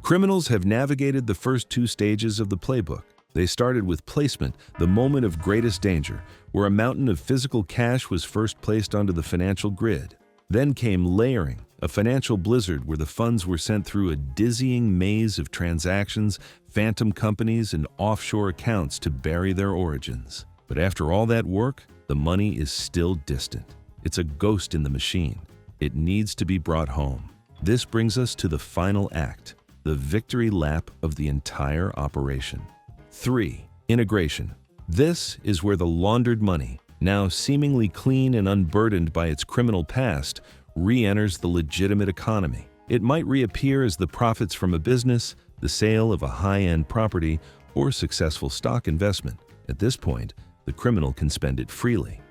Criminals have navigated the first two stages of the playbook. They started with placement, the moment of greatest danger, where a mountain of physical cash was first placed onto the financial grid. Then came layering, a financial blizzard where the funds were sent through a dizzying maze of transactions, phantom companies, and offshore accounts to bury their origins. But after all that work, the money is still distant. It's a ghost in the machine. It needs to be brought home. This brings us to the final act, the victory lap of the entire operation. 3. Integration. This is where the laundered money, now seemingly clean and unburdened by its criminal past, re-enters the legitimate economy. It might reappear as the profits from a business, the sale of a high-end property, or successful stock investment. At this point, the criminal can spend it freely.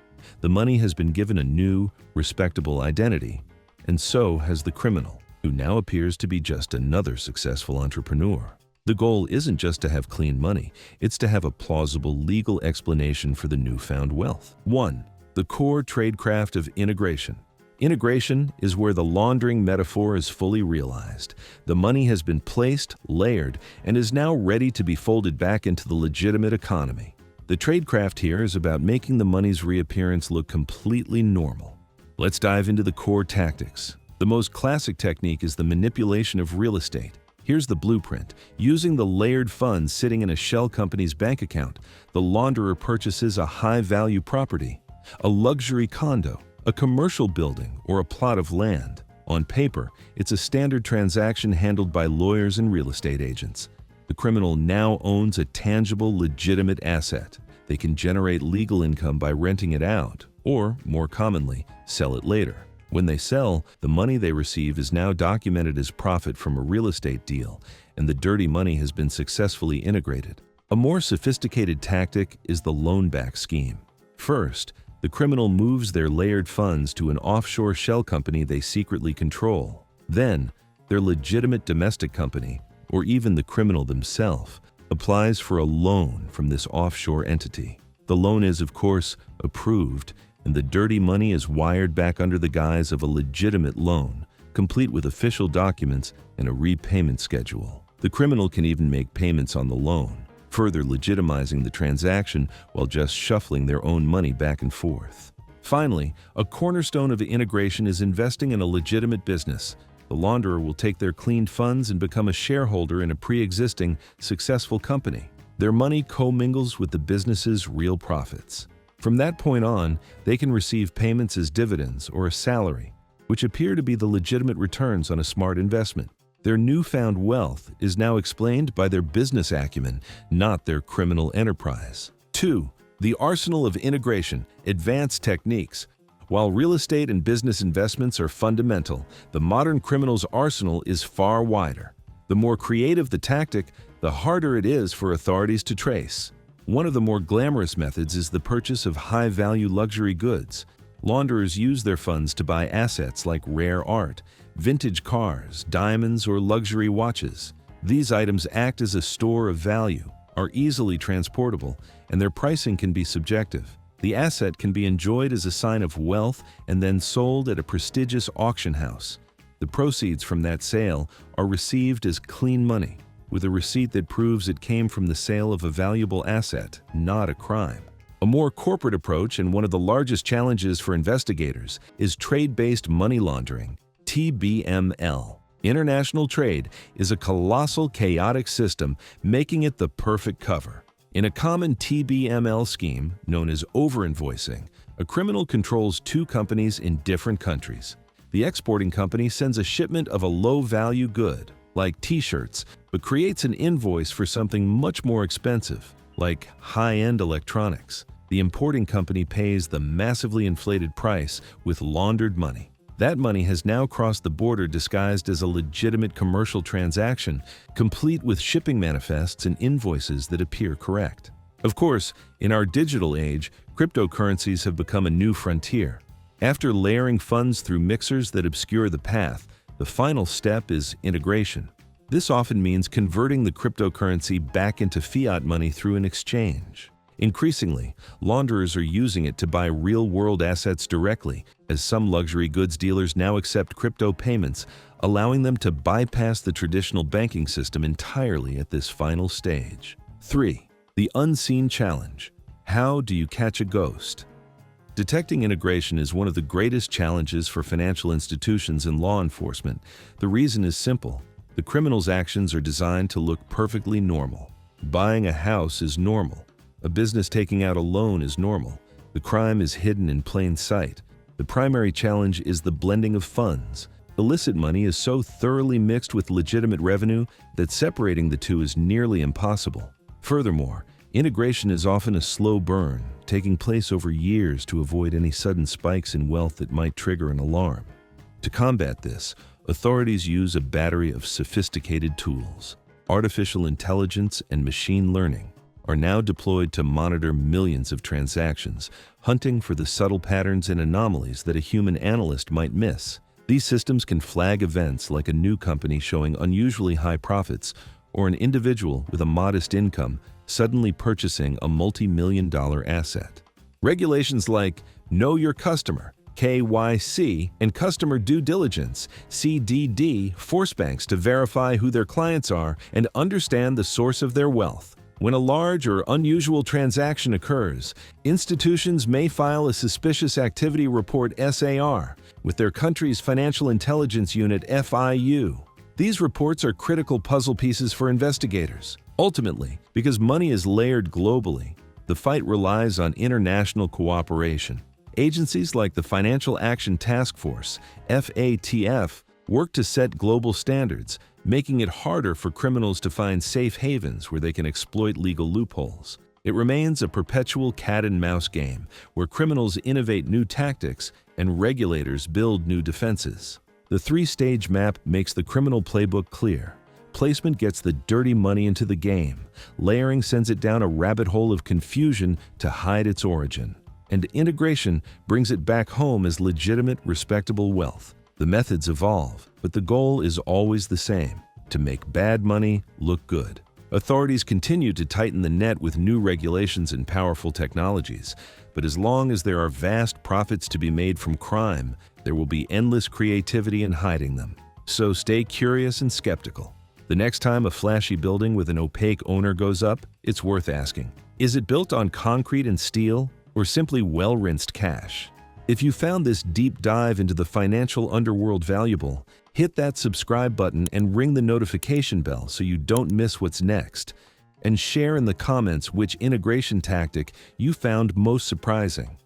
The money has been given a new, respectable identity, and so has the criminal, who now appears to be just another successful entrepreneur. The goal isn't just to have clean money, it's to have a plausible legal explanation for the newfound wealth. 1. The core tradecraft of integration. Integration is where the laundering metaphor is fully realized. The money has been placed, layered, and is now ready to be folded back into the legitimate economy. The tradecraft here is about making the money's reappearance look completely normal. Let's dive into the core tactics. The most classic technique is the manipulation of real estate. Here's the blueprint. Using the layered funds sitting in a shell company's bank account, the launderer purchases a high-value property, a luxury condo, a commercial building, or a plot of land. On paper, it's a standard transaction handled by lawyers and real estate agents. The criminal now owns a tangible, legitimate asset. They can generate legal income by renting it out, or, more commonly, sell it later. When they sell, the money they receive is now documented as profit from a real estate deal, and the dirty money has been successfully integrated. A more sophisticated tactic is the loan-back scheme. First, the criminal moves their layered funds to an offshore shell company they secretly control. Then, their legitimate domestic company, or even the criminal themselves, applies for a loan from this offshore entity. The loan is, of course, approved, and the dirty money is wired back under the guise of a legitimate loan, complete with official documents and a repayment schedule. The criminal can even make payments on the loan, further legitimizing the transaction while just shuffling their own money back and forth. Finally, a cornerstone of integration is investing in a legitimate business. The launderer will take their cleaned funds and become a shareholder in a pre-existing, successful company. Their money commingles with the business's real profits. From that point on, they can receive payments as dividends or a salary, which appear to be the legitimate returns on a smart investment. Their newfound wealth is now explained by their business acumen, not their criminal enterprise. 2. The arsenal of integration, advanced techniques. While real estate and business investments are fundamental, the modern criminal's arsenal is far wider. The more creative the tactic, the harder it is for authorities to trace. One of the more glamorous methods is the purchase of high-value luxury goods. Launderers use their funds to buy assets like rare art, vintage cars, diamonds, or luxury watches. These items act as a store of value, are easily transportable, and their pricing can be subjective. The asset can be enjoyed as a sign of wealth and then sold at a prestigious auction house. The proceeds from that sale are received as clean money, with a receipt that proves it came from the sale of a valuable asset, not a crime. A more corporate approach, and one of the largest challenges for investigators, is trade-based money laundering, TBML. International trade is a colossal, chaotic system, making it the perfect cover. In a common TBML scheme, known as over-invoicing, a criminal controls two companies in different countries. The exporting company sends a shipment of a low-value good, like t-shirts, but creates an invoice for something much more expensive, like high-end electronics. The importing company pays the massively inflated price with laundered money. That money has now crossed the border disguised as a legitimate commercial transaction, complete with shipping manifests and invoices that appear correct. Of course, in our digital age, cryptocurrencies have become a new frontier. After layering funds through mixers that obscure the path, the final step is integration. This often means converting the cryptocurrency back into fiat money through an exchange. Increasingly, launderers are using it to buy real-world assets directly, as some luxury goods dealers now accept crypto payments, allowing them to bypass the traditional banking system entirely at this final stage. 3. The unseen challenge. How do you catch a ghost? Detecting integration is one of the greatest challenges for financial institutions and law enforcement. The reason is simple. The criminal's actions are designed to look perfectly normal. Buying a house is normal. A business taking out a loan is normal. The crime is hidden in plain sight. The primary challenge is the blending of funds. Illicit money is so thoroughly mixed with legitimate revenue that separating the two is nearly impossible. Furthermore, integration is often a slow burn, taking place over years to avoid any sudden spikes in wealth that might trigger an alarm. To combat this, authorities use a battery of sophisticated tools. Artificial intelligence and machine learning are now deployed to monitor millions of transactions, hunting for the subtle patterns and anomalies that a human analyst might miss. These systems can flag events like a new company showing unusually high profits or an individual with a modest income suddenly purchasing a multi-million-dollar asset. Regulations like Know Your Customer, KYC, and Customer Due Diligence, CDD, force banks to verify who their clients are and understand the source of their wealth. When a large or unusual transaction occurs, institutions may file a Suspicious Activity Report (SAR) with their country's Financial Intelligence Unit (FIU). These reports are critical puzzle pieces for investigators. Ultimately, because money is layered globally, the fight relies on international cooperation. Agencies like the Financial Action Task Force (FATF) work to set global standards, making it harder for criminals to find safe havens where they can exploit legal loopholes. It remains a perpetual cat-and-mouse game where criminals innovate new tactics and regulators build new defenses. The three-stage map makes the criminal playbook clear. Placement gets the dirty money into the game. Layering sends it down a rabbit hole of confusion to hide its origin. And integration brings it back home as legitimate, respectable wealth. The methods evolve, but the goal is always the same: to make bad money look good. Authorities continue to tighten the net with new regulations and powerful technologies, but as long as there are vast profits to be made from crime, there will be endless creativity in hiding them. So stay curious and skeptical. The next time a flashy building with an opaque owner goes up, it's worth asking, is it built on concrete and steel, or simply well-rinsed cash? If you found this deep dive into the financial underworld valuable, hit that subscribe button and ring the notification bell so you don't miss what's next. And share in the comments which integration tactic you found most surprising.